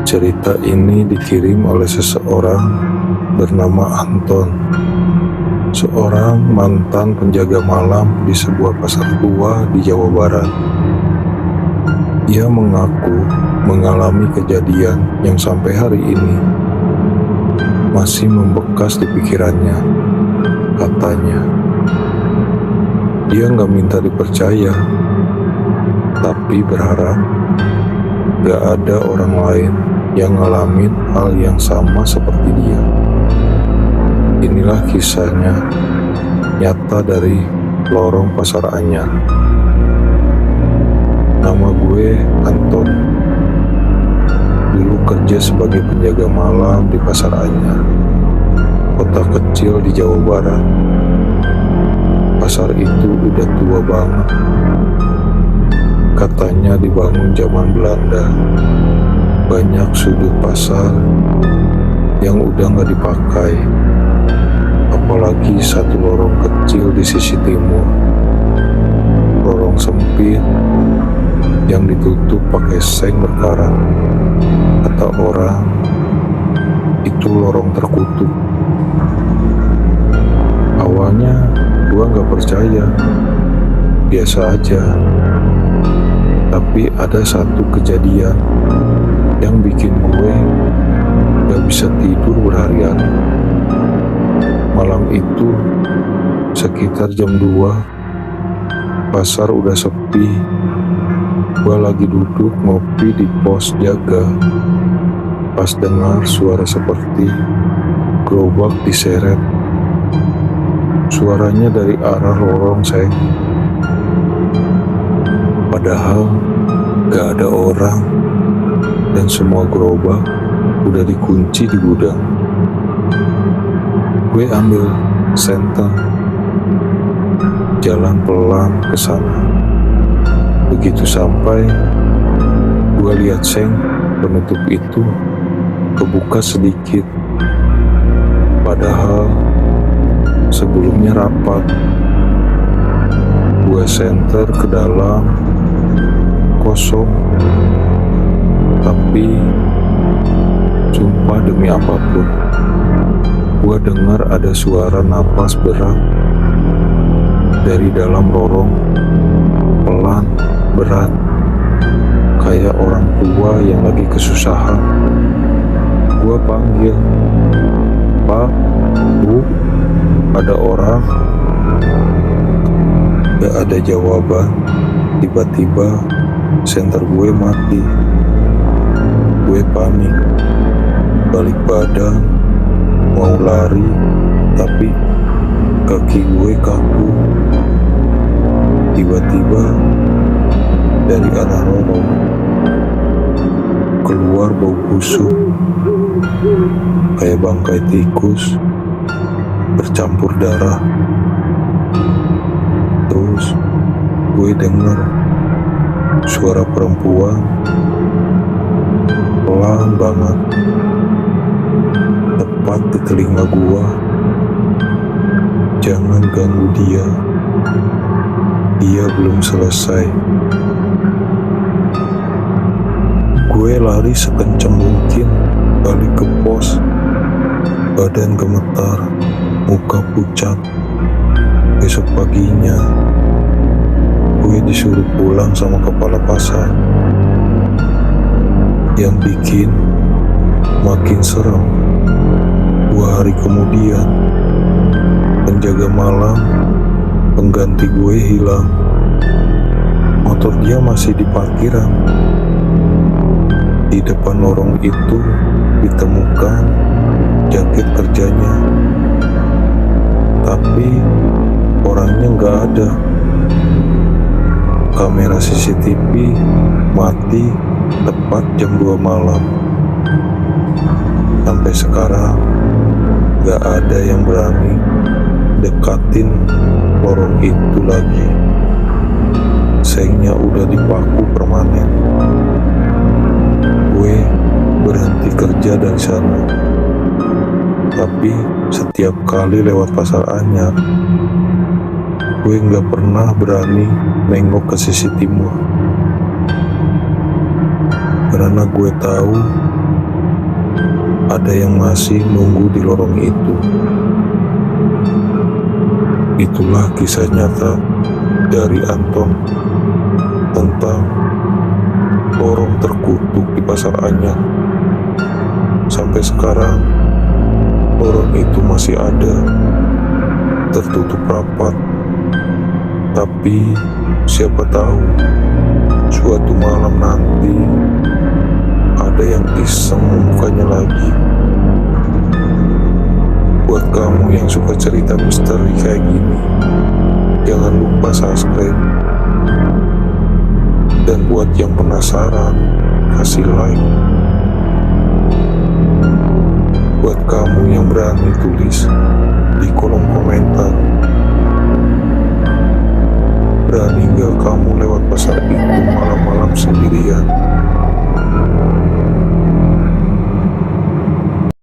Cerita ini dikirim oleh seseorang bernama Anton, seorang mantan penjaga malam di sebuah pasar tua di Jawa Barat. Ia mengaku mengalami kejadian yang sampai hari ini masih membekas di pikirannya. Katanya, dia nggak minta dipercaya, tapi berharap gak ada orang lain yang ngalamin hal yang sama seperti dia. Inilah kisahnya, nyata dari lorong Pasar Anyar. Nama gue Anton. Dulu kerja sebagai penjaga malam di Pasar Anyar, kota kecil di Jawa Barat. Pasar itu udah tua banget. Katanya dibangun zaman Belanda. Banyak sudut pasar yang udah gak dipakai. Apalagi satu lorong kecil di sisi timur. Lorong sempit yang ditutup pakai seng berkarat. Kata orang, itu lorong terkutuk. Awalnya gua gak percaya, biasa aja. Tapi ada satu kejadian yang bikin gue gak bisa tidur berhari-hari. Malam itu sekitar jam 2, pasar udah sepi. Gue lagi duduk ngopi di pos jaga, pas dengar suara seperti gerobak diseret. Suaranya dari arah lorong seng. Padahal gak ada orang dan semua gerobak udah dikunci di gudang. Gue ambil senter, jalan pelan ke sana. Begitu sampai, gue lihat seng penutup itu kebuka sedikit. Padahal sebelumnya rapat. Gue senter ke dalam, kosong. Tapi sumpah demi apapun, gue dengar ada suara napas berat dari dalam lorong. Pelan, berat, kayak orang tua yang lagi kesusahan. Gue panggil, "Pak, Bu, ada orang?" Gak ada jawaban. Tiba-tiba senter gue mati. Gue panik, balik badan, mau lari, tapi kaki gue kaku. Tiba-tiba dari arah lorong keluar bau busuk, kayak bangkai tikus bercampur darah. Terus gue denger suara perempuan pelan banget, tepat di telinga gua. "Jangan ganggu dia, dia belum selesai." Gue lari sekencang mungkin balik ke pos, badan gemetar, muka pucat. Besok paginya gue disuruh pulang sama kepala pasar. Yang bikin makin serem, 2 hari kemudian penjaga malam pengganti gue hilang. Motor dia masih di parkiran. Di depan lorong itu ditemukan jaket kerjanya, tapi orangnya nggak ada. Kamera CCTV mati tepat jam 2 malam. Sampai sekarang gak ada yang berani dekatin lorong itu lagi. Sengnya udah dipaku permanen. Gue berhenti kerja dari sana. Tapi setiap kali lewat Pasar Anyar, gue gak pernah berani nengok ke sisi timur. karena gue tahu ada yang masih nunggu di lorong itu. Itulah kisah nyata dari Anton tentang lorong terkutuk di Pasar Anyar. Sampai sekarang, lorong itu masih ada, tertutup rapat. Tapi siapa tahu suatu malam nanti ada yang iseng membukanya lagi. Buat kamu yang suka cerita misteri kayak gini, jangan lupa subscribe. Dan buat yang penasaran, kasih like. Buat kamu yang berani tulis di kolom komentar, berani gak kamu lewat pasar itu malam-malam sendirian?